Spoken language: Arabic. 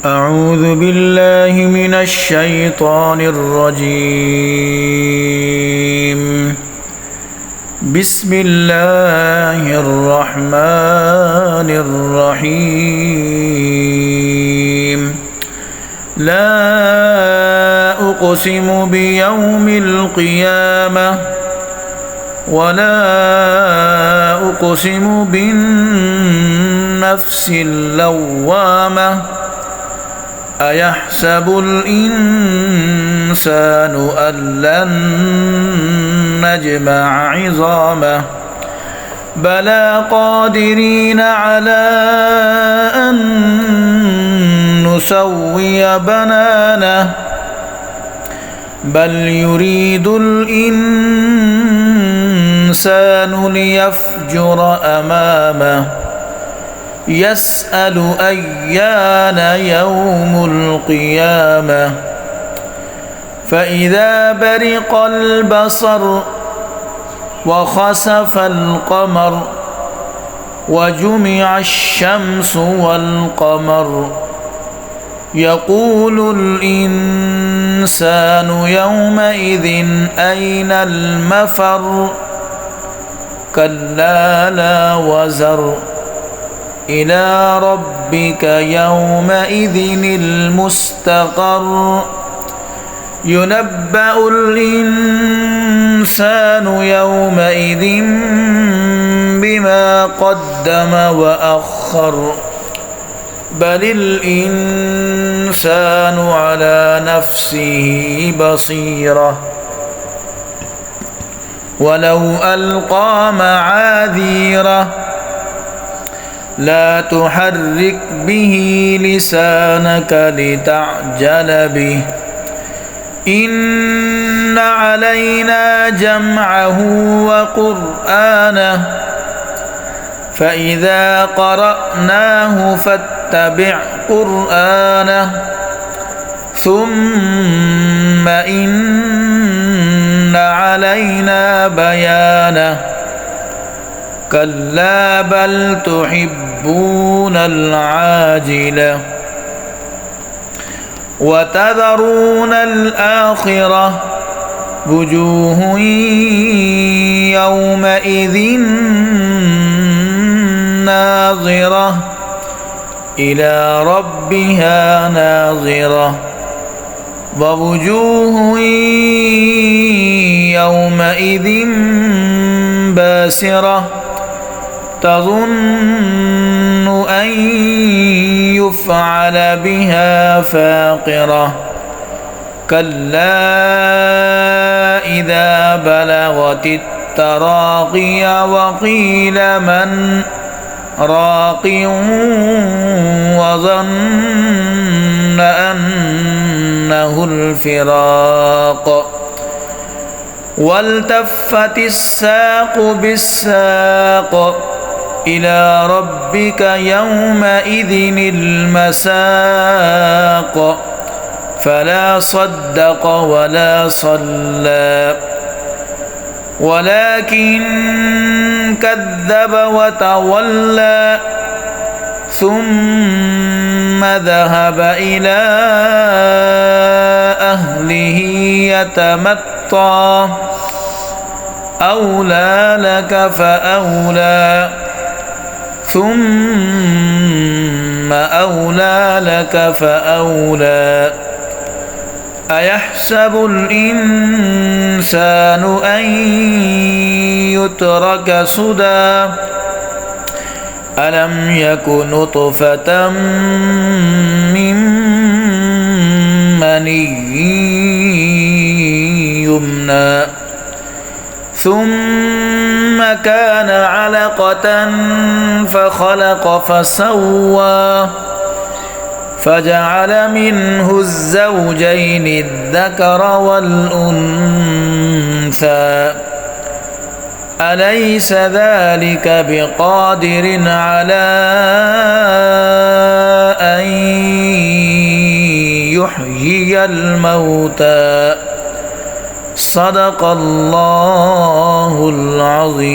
أعوذ بالله من الشيطان الرجيم. بسم الله الرحمن الرحيم. لا أقسم بيوم القيامة ولا أقسم بالنفس اللوامة أيحسب الإنسان أن لن نجمع عظامه بلى قادرين على أن نسوي بنانه بل يريد الإنسان ليفجر أمامه يسأل أيان يوم القيامة فإذا برق البصر وخسف القمر وجمع الشمس والقمر يقول الإنسان يومئذ أين المفر كلا لا وزر إلى ربك يومئذ المستقر ينبأ الإنسان يومئذ بما قدم وأخر بل الإنسان على نفسه بصيرة ولو ألقى معاذيره لا تحرك به لسانك لتعجل به إن علينا جمعه وقرآنه فإذا قرأناه فاتبع قرآنه ثم إن علينا بيانه كلا بل تحبون العاجلة وتذرون الآخرة وجوه يومئذ ناظرة إلى ربها ناظرة ووجوه يومئذ باسرة تظن أن يفعل بها فاقرة كلا إذا بلغت التراقي وقيل من راق وظن أنه الفراق والتفت الساق بالساق إلى ربك يومئذ المساق فلا صدق ولا صلى ولكن كذب وتولى ثم ذهب إلى أهله يتمطى أولى لك فأولى ثم أولى لك فأولى أيحسب الإنسان أن يترك سدى ألم يك نطفة من مني يمنى ثم كان علقة فخلق فسوى فجعل منه الزوجين الذكر والأنثى أليس ذلك بقادر على أن يحيي الموتى صدق الله العظيم.